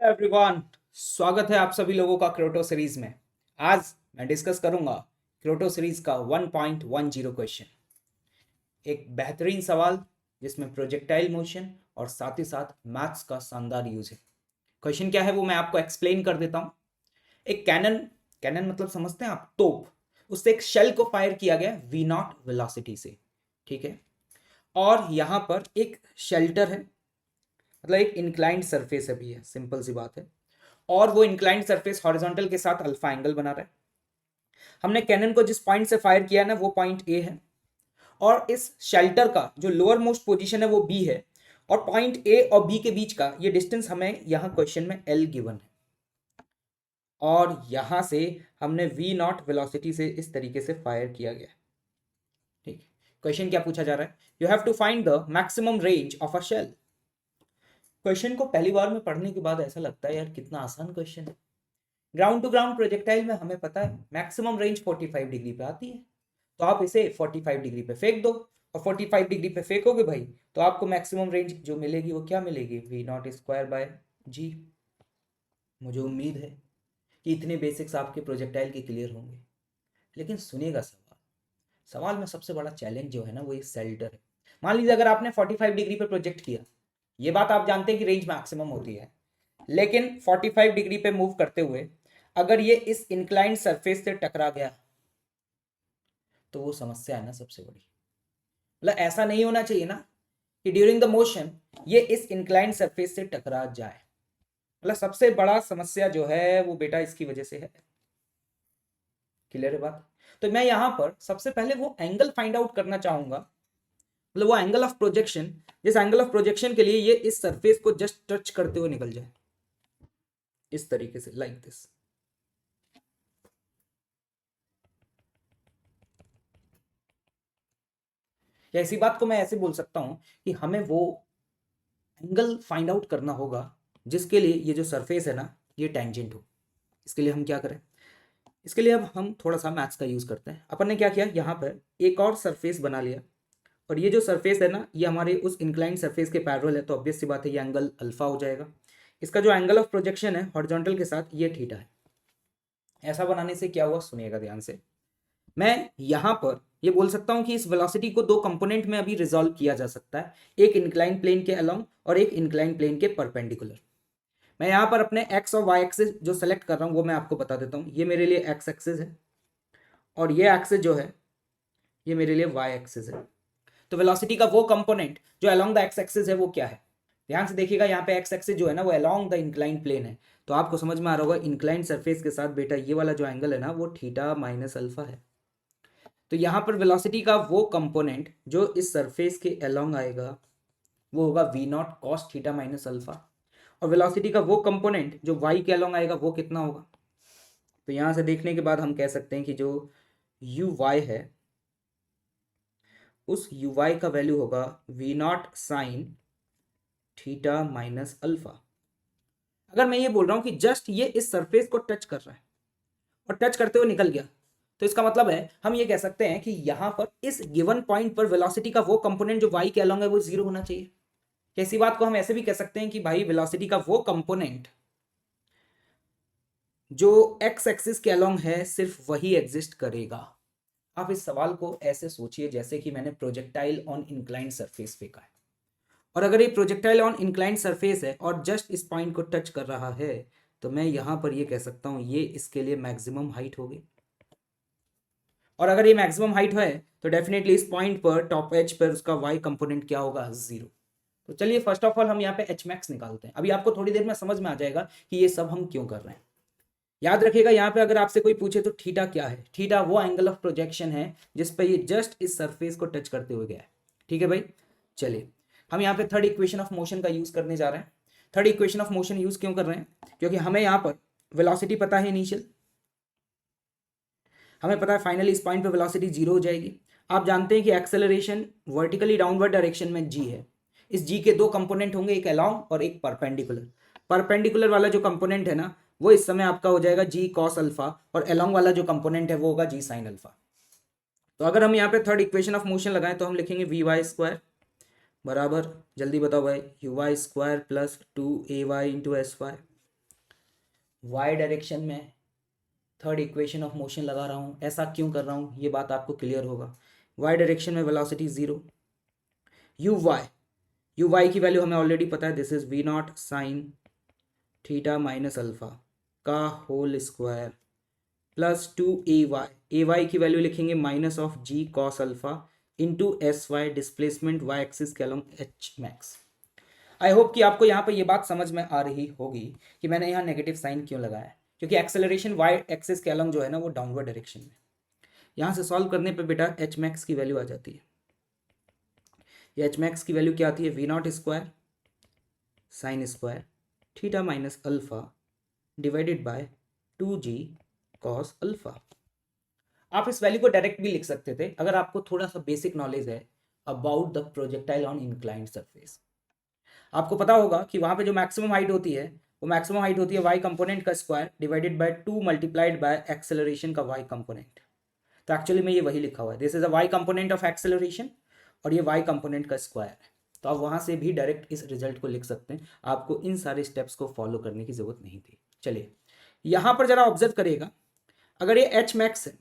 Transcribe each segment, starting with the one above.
Everyone, स्वागत है आप सभी लोगों का क्रोटो सीरीज में। आज मैं डिस्कस करूंगा क्रोटो सीरीज का 1.10 क्वेश्चन। एक बेहतरीन सवाल जिसमें प्रोजेक्टाइल मोशन और साथ ही साथ मैथ्स का शानदार यूज है। क्वेश्चन क्या है वो मैं आपको एक्सप्लेन कर देता हूं। एक कैनन, कैनन मतलब समझते हैं आप, तोप, उससे एक शेल को फायर किया गया वी नॉट वेलोसिटी से, ठीक है। और यहां पर एक शेल्टर है, मतलब एक इंक्लाइंड सरफेस है, भी है, सिंपल सी बात है। और वो इंक्लाइंड सरफेस हॉरिजॉन्टल के साथ अल्फा एंगल बना रहा है। हमने कैनन को जिस पॉइंट से फायर किया ना वो पॉइंट ए है, और इस शेल्टर का जो लोअर मोस्ट पोजिशन है वो बी है, और पॉइंट ए और बी के बीच का ये डिस्टेंस हमें यहां क्वेश्चन में एल गिवन है। और यहां से हमने वी नॉट वेलोसिटी से इस तरीके से फायर किया गया, ठीक है। क्वेश्चन क्या पूछा जा रहा है? You have to find the maximum range of a shell. Question को पहली बार में पढ़ने के बाद ऐसा लगता है यार कितना आसान क्वेश्चन है। ग्राउंड टू ग्राउंड प्रोजेक्टाइल में हमें पता है मैक्सिमम रेंज 45 डिग्री पे आती है, तो आप इसे 45 डिग्री पे फेंक दो, और 45 डिग्री पे फेंकोगे भाई तो आपको मैक्सिमम रेंज जो मिलेगी वो क्या मिलेगी? वी नॉट स्क्वायर बाय जी। मुझे उम्मीद है कि इतने बेसिक्स आपके प्रोजेक्टाइल के क्लियर होंगे। लेकिन सुनिएगा सवाल, सवाल में सबसे बड़ा चैलेंज जो है ना वो ये शेल्टर है। मान लीजिए अगर आपने 45 डिग्री पे प्रोजेक्ट किया, ये बात आप जानते हैं कि रेंज मैक्सिमम होती है, लेकिन 45 डिग्री पे मूव करते हुए अगर ये इस इंक्लाइंड सरफेस से टकरा गया तो वो समस्या है ना सबसे बड़ी। मतलब ऐसा नहीं होना चाहिए ना कि ड्यूरिंग द मोशन ये इस इंक्लाइंड सरफेस से टकरा जाए। मतलब सबसे बड़ा समस्या जो है वो बेटा इसकी वजह से है। क्लियर है बात? तो मैं यहां पर सबसे पहले वो एंगल फाइंड आउट करना चाहूंगा, मतलब वो एंगल ऑफ प्रोजेक्शन, जिस एंगल ऑफ प्रोजेक्शन के लिए ये इस सरफेस को जस्ट टच करते हुए निकल जाए, इस तरीके से, लाइक दिस। या इसी बात को मैं ऐसे बोल सकता हूं कि हमें वो एंगल फाइंड आउट करना होगा जिसके लिए ये जो सरफेस है ना ये टेंजेंट हो। इसके लिए हम क्या करें? इसके लिए अब हम थोड़ा सा मैथ्स का यूज करते हैं। अपन ने क्या किया, यहाँ पर एक और सरफेस बना लिया, और ये जो सरफेस है ना ये हमारे उस इंक्लाइंड सरफेस के पैरेलल है, तो ऑब्वियस सी बात है ये एंगल अल्फा हो जाएगा। इसका जो एंगल ऑफ प्रोजेक्शन है हॉरिजॉन्टल के साथ ये थीटा है। ऐसा बनाने से क्या हुआ सुनिएगा ध्यान से। मैं यहां पर ये बोल सकता हूं कि इस वेलोसिटी को दो कंपोनेंट में अभी रिजॉल्व किया जा सकता है, एक इंक्लाइन प्लेन के अलोंग और एक इंक्लाइन प्लेन के परपेंडिकुलर। मैं यहां पर अपने एक्स और वाई एक्सिस जो सेलेक्ट कर रहा हूं वो मैं आपको बता देता हूं। ये मेरे लिए एक्स एक्सिस है, और ये एक्सिस जो है ये मेरे लिए वाई एक्सिस है। तो वेलोसिटी का वो कंपोनेंट जो अलोंग द एक्स एक्सिस है वो क्या है? ध्यान से देखिएगा, यहाँ पे एक्स एक्सिस जो है ना वो अलोंग द इंक्लाइन प्लेन है, तो आपको समझ में आ रहा होगा इंक्लाइन सरफेस के साथ बेटा ये वाला जो एंगल है ना वो थीटा माइनस अल्फा है। तो यहाँ पर वेलोसिटी का वो कंपोनेंट जो इस सरफेस के अलोंग आएगा वो होगा V naught cos theta minus alpha, और वेलोसिटी का वो कंपोनेंट जो वाई के अलोंग आएगा वो कितना होगा? तो यहाँ से देखने के बाद हम कह सकते हैं कि जो यू वाई है उस यू वाई का वैल्यू होगा V naught sine theta minus alpha. अगर मैं ये बोल रहा हूं कि जस्ट ये इस सरफेस को टच कर रहा है और टच करते हुए निकल गया, तो इसका मतलब है हम ये कह सकते हैं कि यहां पर इस गिवन पॉइंट पर वेलोसिटी का वो कंपोनेंट जो वाई के अलोंग है वो जीरो होना चाहिए। इसी बात को हम ऐसे भी कह सकते हैं कि भाई वेलोसिटी का वो कंपोनेंट जो एक्स एक्सिस के अलोंग है सिर्फ वही एग्जिस्ट करेगा। आप इस सवाल को ऐसे सोचिए जैसे कि मैंने प्रोजेक्टाइल ऑन इंक्लाइंड सरफेस फेंका है, और अगर ये प्रोजेक्टाइल ऑन इंक्लाइंड सरफेस है और जस्ट इस पॉइंट को टच कर रहा है, तो मैं यहां पर ये कह सकता हूं ये इसके लिए मैक्सिमम हाइट होगी। और अगर ये मैक्सिमम हाइट है तो डेफिनेटली इस पॉइंट पर टॉप एज पर उसका वाई कंपोनेंट क्या होगा? जीरो। तो चलिए फर्स्ट ऑफ ऑल हम यहाँ पे एच मैक्स निकालते हैं। अभी आपको थोड़ी देर में समझ में आ जाएगा कि ये सब हम क्यों कर रहे हैं। याद रखिएगा यहाँ पे अगर आपसे कोई पूछे तो थीटा क्या है? थीटा वो एंगल ऑफ प्रोजेक्शन है जिस पे ये जस्ट इस सरफेस को टच करते हुए गया है। ठीक है भाई, चलिए हम यहाँ पे थर्ड इक्वेशन ऑफ मोशन का यूज करने जा रहे हैं। Third equation of motion use क्यों कर रहे हैं? क्योंकि हमें यहाँ पर वेलोसिटी पता है इनिशियल, हमें पता है फाइनली इस पॉइंट पे वेलोसिटी जीरो हो जाएगी। आप जानते हैं कि एक्सेलरेशन वर्टिकली डाउनवर्ड डायरेक्शन में जी है। इस जी के दो कंपोनेंट होंगे, एक अलोंग और एक परपेंडिकुलर। परपेंडिकुलर वाला जो कंपोनेंट है ना वो इस समय आपका हो जाएगा जी कॉस अल्फा, और अलोंग वाला जो कंपोनेंट है वो होगा जी साइन अल्फा। तो अगर हम यहाँ पे थर्ड इक्वेशन ऑफ मोशन लगाएं तो हम लिखेंगे वी वाई स्क्वायर बराबर, जल्दी बताओ भाई, U Y square plus 2ay into S Y. Y direction में थर्ड इक्वेशन ऑफ मोशन लगा रहा हूँ। ऐसा क्यों कर रहा हूँ ये बात आपको क्लियर होगा। वाई डायरेक्शन में वेलोसिटी 0, यू वाई की वैल्यू हमें ऑलरेडी पता है, this is V naught sine theta minus alpha का होल स्क्वायर प्लस 2ay की वैल्यू लिखेंगे minus of G cos alpha into S Y, displacement Y axis के along H max. I hope कि आपको यहाँ पे ये बात समझ में आ रही होगी कि मैंने यहाँ नेगेटिव साइन क्यों लगाया है, क्योंकि एक्सेलरेशन वाई एक्सिस के अलोंग जो है ना वो डाउनवर्ड डायरेक्शन में। यहाँ से सॉल्व करने पे बेटा एच मैक्स की वैल्यू आ जाती है। ये एच मैक्स की वैल्यू क्या आती है, V naught square sine square theta minus alpha divided by 2g cos alpha. आप इस वैल्यू को डायरेक्ट भी लिख सकते थे अगर आपको थोड़ा सा बेसिक नॉलेज है about the projectile on inclined surface. आपको पता होगा कि वहां पे जो मैक्सिमम हाइट होती है वो मैक्सिमम हाइट होती है वाई कंपोनेंट का square divided by 2 multiplied by acceleration का वाई कंपोनेंट। तो एक्चुअली में ये वही लिखा हुआ है, this is a Y component of acceleration और ये वाई कंपोनेंट का स्क्वायर है। तो आप वहां से भी डायरेक्ट इस रिजल्ट को लिख सकते हैं, आपको इन सारे स्टेप्स को फॉलो करने की जरूरत नहीं थी। चलिए यहां पर जरा ऑब्जर्व करिएगा, अगर ये एच मैक्स है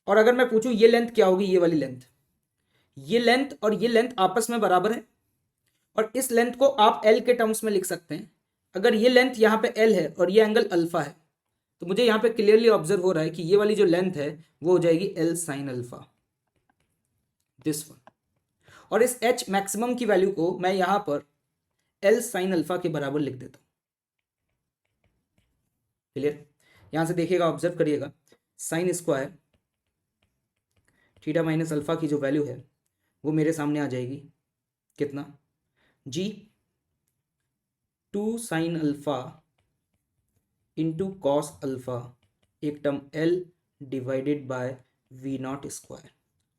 और अगर मैं पूछूं ये लेंथ क्या होगी, ये वाली लेंथ, ये लेंथ और ये लेंथ आपस में बराबर है और इस लेंथ को आप एल के टर्म्स में लिख सकते हैं। अगर ये लेंथ यहाँ पे एल है और ये एंगल अल्फा है तो मुझे यहाँ पे क्लियरली ऑब्जर्व हो रहा है कि ये वाली जो लेंथ है वो हो जाएगी L sine alpha, this one. और इस एच मैक्सिमम की वैल्यू को मैं यहां पर एल साइन अल्फा के बराबर लिख देता हूं। क्लियर? यहां से देखिएगा, ऑब्जर्व करिएगा, sign square theta minus alpha की जो वैल्यू है वो मेरे सामने आ जाएगी कितना, G 2 sine alpha into cos alpha, एक term L divided by V naught square.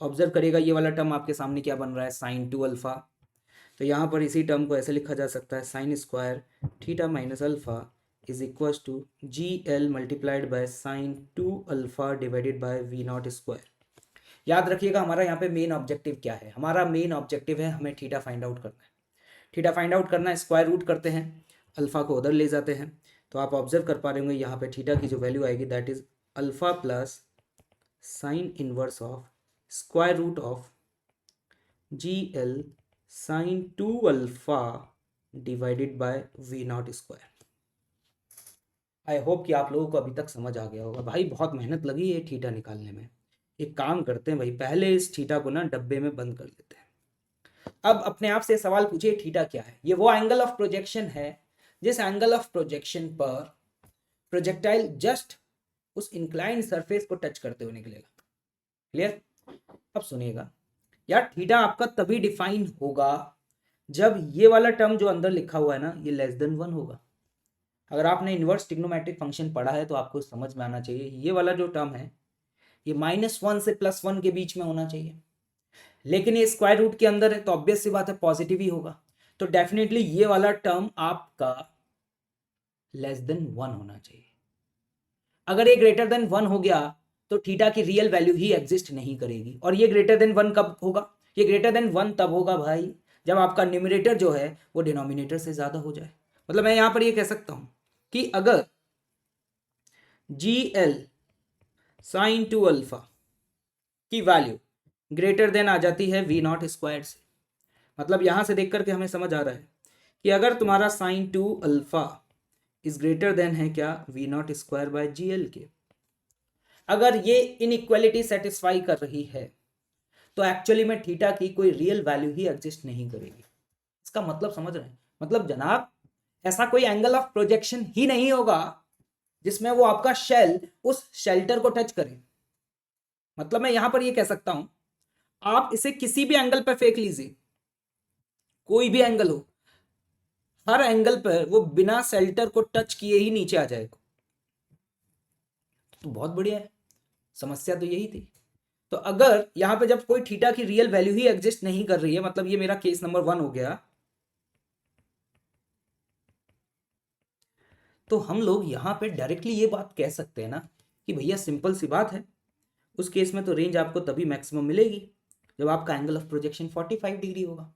Observe करिएगा ये वाला टर्म आपके सामने क्या बन रहा है, साइन 2 अल्फा। तो यहाँ पर इसी टर्म को ऐसे लिखा जा सकता है, sine square theta minus alpha is equal to G L multiplied by sine 2 alpha divided by V naught square. याद रखिएगा हमारा यहाँ पे मेन ऑब्जेक्टिव क्या है, हमारा मेन ऑब्जेक्टिव है हमें थीटा फाइंड आउट करना है। थीटा फाइंड आउट करना है, स्क्वायर रूट करते हैं, अल्फा को उधर ले जाते हैं। तो आप ऑब्जर्व कर पा रहे होंगे यहाँ पे थीटा की जो वैल्यू आएगी that is alpha plus sine inverse of square root of G L sine 2 alpha divided by V naught square. I hope कि आप लोगों को अभी तक समझ आ गया होगा। भाई बहुत मेहनत लगी है थीटा निकालने में। एक काम करते हैं भाई, पहले इस थीटा को ना डब्बे में बंद कर देते हैं। अब अपने आप से सवाल पूछिए थीटा क्या है। ये वो एंगल ऑफ प्रोजेक्शन है जिस एंगल ऑफ प्रोजेक्शन पर प्रोजेक्टाइल जस्ट उस इंक्लाइंड सरफेस को टच करते हुए निकलेगा। क्लियर? अब सुनिएगा यार, थीटा आपका तभी डिफाइन होगा जब ये वाला टर्म जो अंदर लिखा हुआ है ना ये लेस देन 1 होगा। अगर आपने इनवर्स ट्रिग्नोमेट्रिक फंक्शन पढ़ा है तो आपको समझ में आना चाहिए ये वाला जो टर्म है ये -1 से +1 के बीच में होना चाहिए, लेकिन ये स्क्वायर रूट के अंदर है तो ऑब्वियस सी बात है पॉजिटिव ही होगा। तो डेफिनेटली ये वाला टर्म आपका लेस देन 1 होना चाहिए। अगर ये ग्रेटर देन 1 हो गया तो थीटा की रियल वैल्यू ही एग्जिस्ट नहीं करेगी। और ये ग्रेटर देन 1 कब होगा, ये ग्रेटर देन 1 तब होगा भाई जब आपका न्यूमरेटर जो है वो डिनोमिनेटर से ज्यादा हो जाए। मतलब मैं यहां पर ये कह सकता हूं कि अगर जी एल साइन 2 अल्फा की वैल्यू ग्रेटर देन आ जाती है वी नॉट स्क्वायर से, मतलब यहां से देख करके हमें समझ आ रहा है कि अगर तुम्हारा sine 2 alpha is greater than है क्या, V naught square by G L के, अगर ये इनइक्वालिटी सेटिस्फाई कर रही है तो एक्चुअली में थीटा की कोई रियल वैल्यू ही एग्जिस्ट नहीं करेगी। इसका मतलब समझ रहे हैं, मतलब जनाब ऐसा कोई एंगल ऑफ प्रोजेक्शन ही नहीं होगा जिसमें वो आपका शेल उस शेल्टर को टच करे। मतलब मैं यहां पर ये कह सकता हूं, आप इसे किसी भी एंगल पर फेंक लीजिए, कोई भी एंगल हो, हर एंगल पर वो बिना शेल्टर को टच किए ही नीचे आ जाएगा। तो बहुत बढ़िया है, समस्या तो यही थी। तो अगर यहां पे जब कोई थीटा की रियल वैल्यू ही एग्जिस्ट नहीं कर रही है, मतलब ये मेरा केस नंबर 1 हो गया, तो हम लोग यहां पे डायरेक्टली ये बात कह सकते हैं ना कि भैया सिंपल सी बात है, उस केस में तो रेंज आपको तभी मैक्सिमम मिलेगी जब आपका एंगल ऑफ प्रोजेक्शन 45 डिग्री होगा।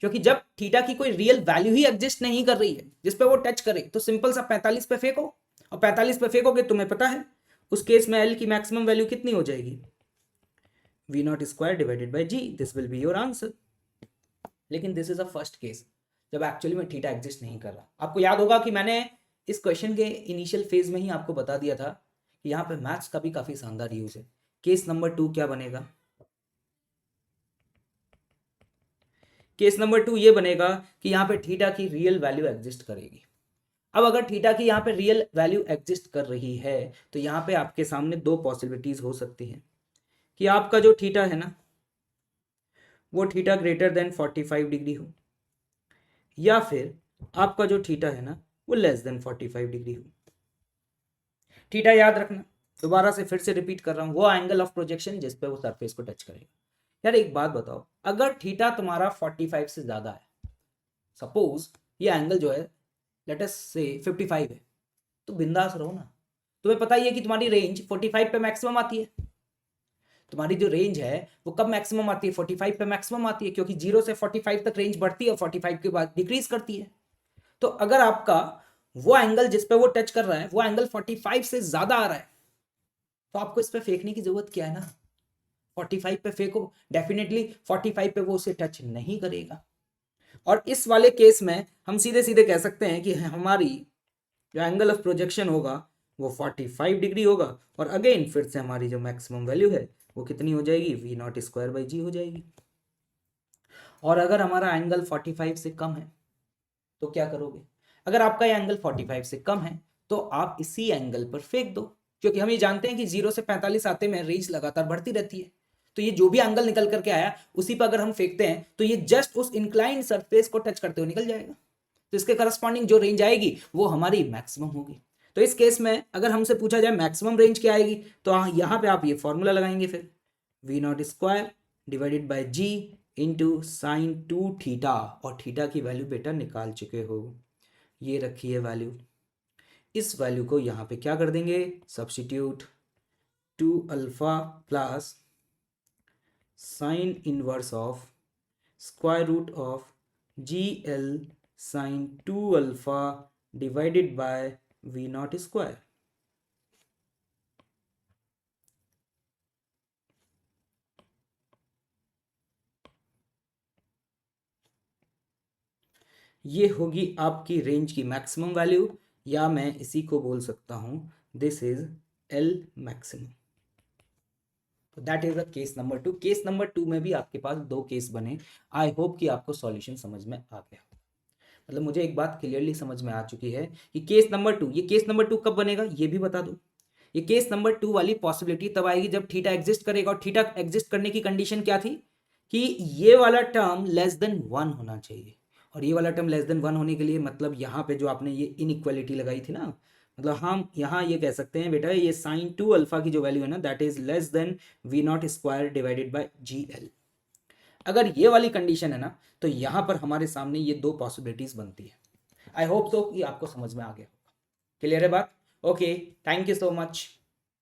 क्योंकि जब थीटा की कोई रियल वैल्यू ही एग्जिस्ट नहीं कर रही है जिस पे वो टच करे, तो सिंपल सा 45 पे फेंको, और 45 पे फेंकोगे तुम्हें पता है उस केस में एल की मैक्सिमम वैल्यू कितनी हो जाएगी, v naught square divided by g, this will be your answer. लेकिन this is a first case जब एक्चुअली में थीटा एग्जिस्ट नहीं कर रहा। आपको याद होगा कि मैंने इस क्वेश्चन के इनिशियल फेज में ही आपको बता दिया था कि यहाँ पे मैथ्स का भी काफी शानदार यूज है। केस नंबर 2 क्या बनेगा, केस नंबर 2 ये बनेगा कि यहाँ पे थीटा की रियल वैल्यू एग्जिस्ट करेगी। अब अगर थीटा की यहाँ पे रियल वैल्यू एग्जिस्ट कर रही है तो यहाँ पे आपके सामने दो पॉसिबिलिटीज हो सकती हैं कि आपका जो थीटा है ना वो थीटा ग्रेटर देन 45 डिग्री हो, या फिर आपका जो थीटा है ना वो लेस देन 45 डिग्री हो। थीटा याद रखना, दोबारा से फिर से रिपीट कर रहा हूं, वो एंगल ऑफ प्रोजेक्शन जिस पे वो सरफेस को टच करेगा। यार एक बात बताओ, अगर थीटा तुम्हारा 45 से ज्यादा है, सपोज ये एंगल जो है लेट अस से 55 है, तो बिंदास रहो ना। तुम्हें पता ही है कि तुम्हारी रेंज 45 पे मैक्सिमम आती है। तुम्हारी जो रेंज है वो कब मैक्सिमम आती है, 45 पे मैक्सिमम आती है, क्योंकि 0 से 45 तक रेंज बढ़ती है और 45 के बाद डिक्रीज करती है। तो अगर आपका वो एंगल जिस पे वो टच कर रहा है वो एंगल 45 से ज्यादा आ रहा है, तो आपको इस पे फेंकने की जरूरत क्या है ना, 45 पे फेंको, डेफिनेटली 45 पे वो उसे टच नहीं करेगा। और इस वाले केस में हम सीधे सीधे कह सकते हैं कि हमारी जो एंगल ऑफ प्रोजेक्शन होगा वो 45 डिग्री होगा, और अगेन फिर से हमारी जो मैक्सिमम वैल्यू है वो कितनी हो जाएगी, वी नॉट स्क्वायर बाई जी हो जाएगी। और अगर हमारा एंगल 45 से कम है तो क्या करोगे, अगर आपका ये एंगल 45 से कम है तो आप इसी एंगल पर फेंक दो, क्योंकि हम ये जानते हैं कि 0 से 45 आते में रेंज लगातार बढ़ती रहती है। तो ये जो भी एंगल निकल करके आया उसी पर अगर हम फेंकते हैं तो ये जस्ट उस इंक्लाइंड सरफेस को टच करते हुए निकल जाएगा, तो इसके करस्पॉन्डिंग जो रेंज आएगी वो हमारी मैक्सिमम होगी। तो इस केस में अगर हमसे पूछा जाए मैक्सिमम रेंज क्या आएगी, तो यहाँ पे आप ये फॉर्मूला लगाएंगे, फिर V naught square divided by G into sine 2 theta, और थीटा की वैल्यू बेटा निकाल चुके हो, ये रखी है वैल्यू। इस वैल्यू को यहाँ पे क्या कर देंगे, substitute 2 alpha plus sine inverse of square root of G L sine 2 alpha divided by V naught square. ये होगी आपकी रेंज की मैक्सिमम वैल्यू, या मैं इसी को बोल सकता हूं दिस इज एल मैक्सिमम। तो that is the case number 2। Case number 2 में भी आपके पास दो केस बने। आई होप कि आपको सॉल्यूशन समझ में आ गया, मतलब मुझे एक बात क्लियरली समझ में आ चुकी है कि केस नंबर 2, ये केस नंबर 2 कब बनेगा ये भी बता दो। ये केस नंबर 2 वाली पॉसिबिलिटी तब आएगी जब थीटा एग्जिस्ट करेगा, और थीटा एग्जिस्ट करने की कंडीशन क्या थी कि ये वाला टर्म लेस देन 1 होना चाहिए, और ये वाला टर्म लेस देन 1 होने के लिए मतलब यहाँ पे जो आपने ये इनइक्वालिटी लगाई थी ना, मतलब हम यहाँ ये कह सकते हैं बेटा ये साइन 2 अल्फा की जो वैल्यू है ना that is less than V naught square divided by G L. अगर ये वाली कंडीशन है ना तो यहाँ पर हमारे सामने ये दो पॉसिबिलिटीज बनती है। आई होप सो कि आपको समझ में आ गया। क्लियर है बात? Okay, thank you so much.